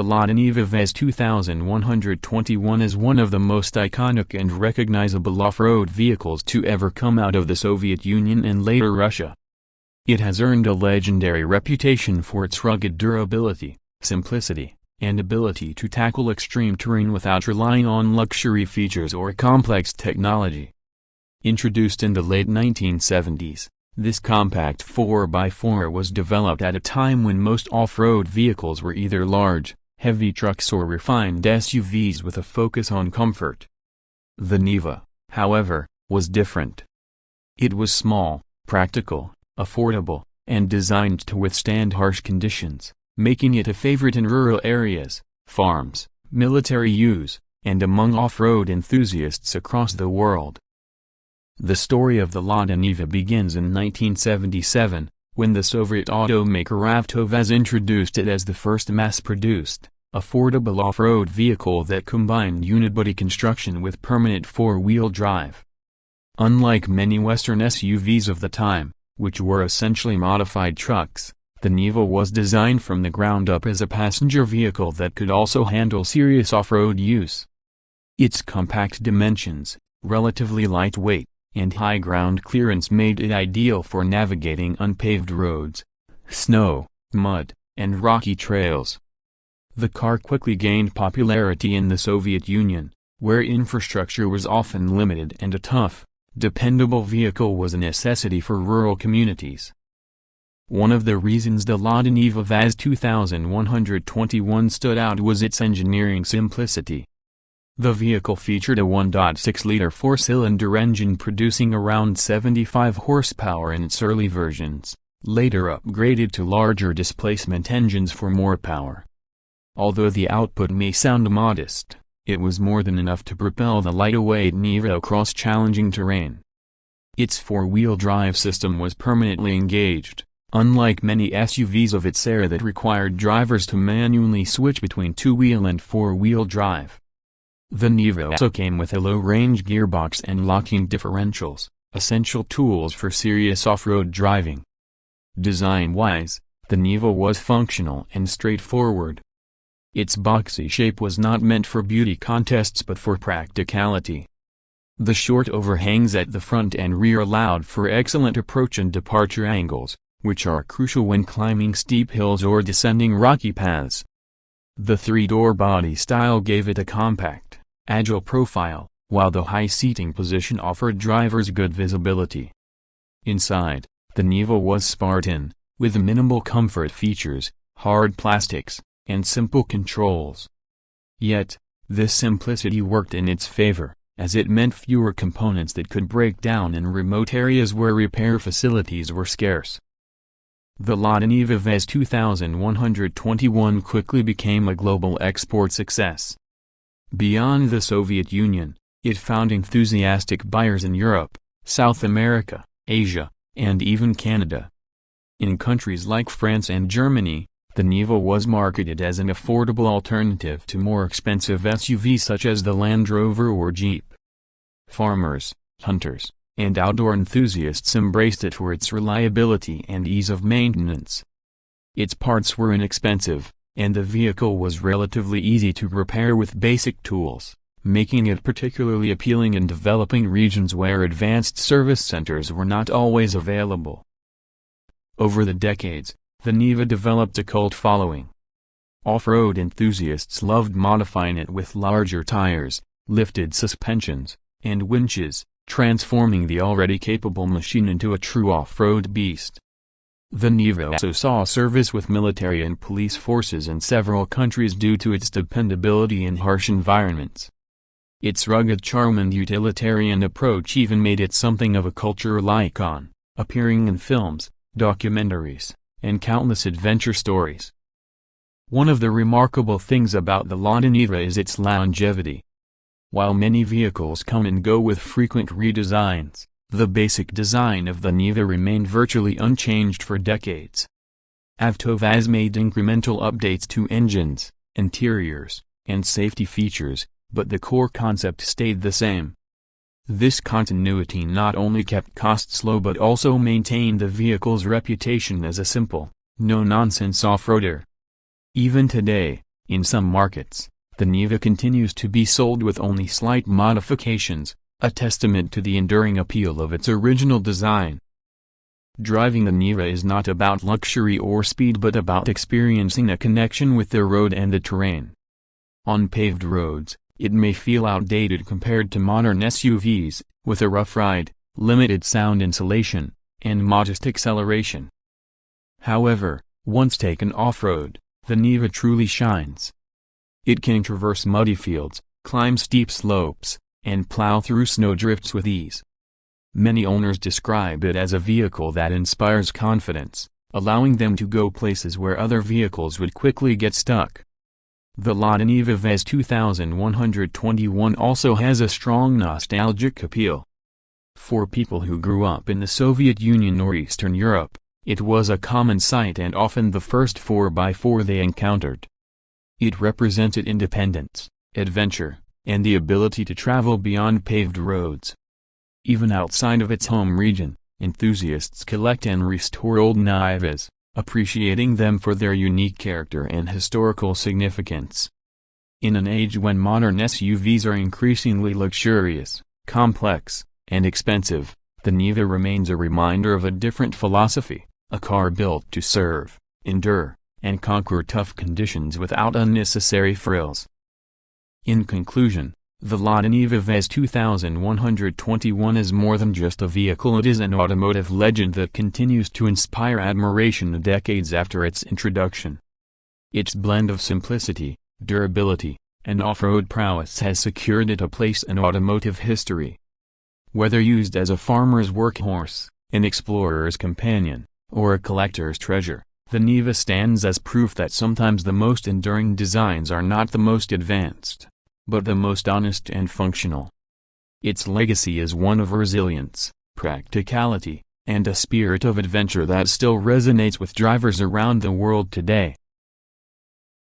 Lada Niva VAZ 2121 is one of the most iconic and recognizable off-road vehicles to ever come out of the Soviet Union and later Russia. It has earned a legendary reputation for its rugged durability, simplicity, and ability to tackle extreme terrain without relying on luxury features or complex technology. Introduced in the late 1970s, this compact 4x4 was developed at a time when most off-road vehicles were either large, heavy trucks or refined SUVs with a focus on comfort. The Niva, however, was different. It was small, practical, affordable, and designed to withstand harsh conditions, making it a favorite in rural areas, farms, military use, and among off-road enthusiasts across the world. The story of the Lada Niva begins in 1977, when the Soviet automaker AvtoVAZ introduced it as the first mass-produced, affordable off-road vehicle that combined unibody construction with permanent four-wheel drive. Unlike many Western SUVs of the time, which were essentially modified trucks, the Niva was designed from the ground up as a passenger vehicle that could also handle serious off-road use. Its compact dimensions, relatively lightweight, and high ground clearance made it ideal for navigating unpaved roads, snow, mud, and rocky trails. The car quickly gained popularity in the Soviet Union, where infrastructure was often limited and a tough, dependable vehicle was a necessity for rural communities. One of the reasons the Lada Niva VAZ 2121 stood out was its engineering simplicity. The vehicle featured a 1.6-liter four-cylinder engine producing around 75 horsepower in its early versions, later upgraded to larger displacement engines for more power. Although the output may sound modest, it was more than enough to propel the lightweight Niva across challenging terrain. Its four-wheel drive system was permanently engaged, unlike many SUVs of its era that required drivers to manually switch between two-wheel and four-wheel drive. The Niva also came with a low-range gearbox and locking differentials, essential tools for serious off-road driving. Design-wise, the Niva was functional and straightforward. Its boxy shape was not meant for beauty contests but for practicality. The short overhangs at the front and rear allowed for excellent approach and departure angles, which are crucial when climbing steep hills or descending rocky paths. The three-door body style gave it a compact, agile profile, while the high seating position offered drivers good visibility. Inside, the Niva was Spartan, with minimal comfort features, hard plastics, and simple controls. Yet, this simplicity worked in its favor, as it meant fewer components that could break down in remote areas where repair facilities were scarce. The Lada Niva VAZ 2121 quickly became a global export success. Beyond the Soviet Union, it found enthusiastic buyers in Europe, South America, Asia, and even Canada. In countries like France and Germany, the Niva was marketed as an affordable alternative to more expensive SUVs such as the Land Rover or Jeep. Farmers, hunters, and outdoor enthusiasts embraced it for its reliability and ease of maintenance. Its parts were inexpensive, and the vehicle was relatively easy to repair with basic tools, making it particularly appealing in developing regions where advanced service centers were not always available. Over the decades, the Niva developed a cult following. Off-road enthusiasts loved modifying it with larger tires, lifted suspensions, and winches, transforming the already capable machine into a true off-road beast. The Niva also saw service with military and police forces in several countries due to its dependability in harsh environments. Its rugged charm and utilitarian approach even made it something of a cultural icon, appearing in films, documentaries, and countless adventure stories. One of the remarkable things about the Lada Niva is its longevity. While many vehicles come and go with frequent redesigns, the basic design of the Niva remained virtually unchanged for decades. AvtoVAZ made incremental updates to engines, interiors, and safety features, but the core concept stayed the same. This continuity not only kept costs low but also maintained the vehicle's reputation as a simple, no-nonsense off-roader. Even today, In some markets, the Niva continues to be sold with only slight modifications, a testament to the enduring appeal of its original design. Driving the Niva is not about luxury or speed but about experiencing a connection with the road and the terrain. On paved roads, it may feel outdated compared to modern SUVs, with a rough ride, limited sound insulation, and modest acceleration. However, once taken off-road, the Niva truly shines. It can traverse muddy fields, climb steep slopes, and plow through snowdrifts with ease. Many owners describe it as a vehicle that inspires confidence, allowing them to go places where other vehicles would quickly get stuck. The Lada Niva VAZ 2121 also has a strong nostalgic appeal. For people who grew up in the Soviet Union or Eastern Europe, it was a common sight and often the first 4x4 they encountered. It represented independence, adventure, and the ability to travel beyond paved roads. Even outside of its home region, enthusiasts collect and restore old Nivas, appreciating them for their unique character and historical significance. In an age when modern SUVs are increasingly luxurious, complex, and expensive, the Niva remains a reminder of a different philosophy, a car built to serve, endure, and conquer tough conditions without unnecessary frills. In conclusion, the Lada Niva VAZ 2121 is more than just a vehicle. It is an automotive legend that continues to inspire admiration decades after its introduction. Its blend of simplicity, durability, and off-road prowess has secured it a place in automotive history. Whether used as a farmer's workhorse, an explorer's companion, or a collector's treasure, the Niva stands as proof that sometimes the most enduring designs are not the most advanced, but the most honest and functional. Its legacy is one of resilience, practicality, and a spirit of adventure that still resonates with drivers around the world today.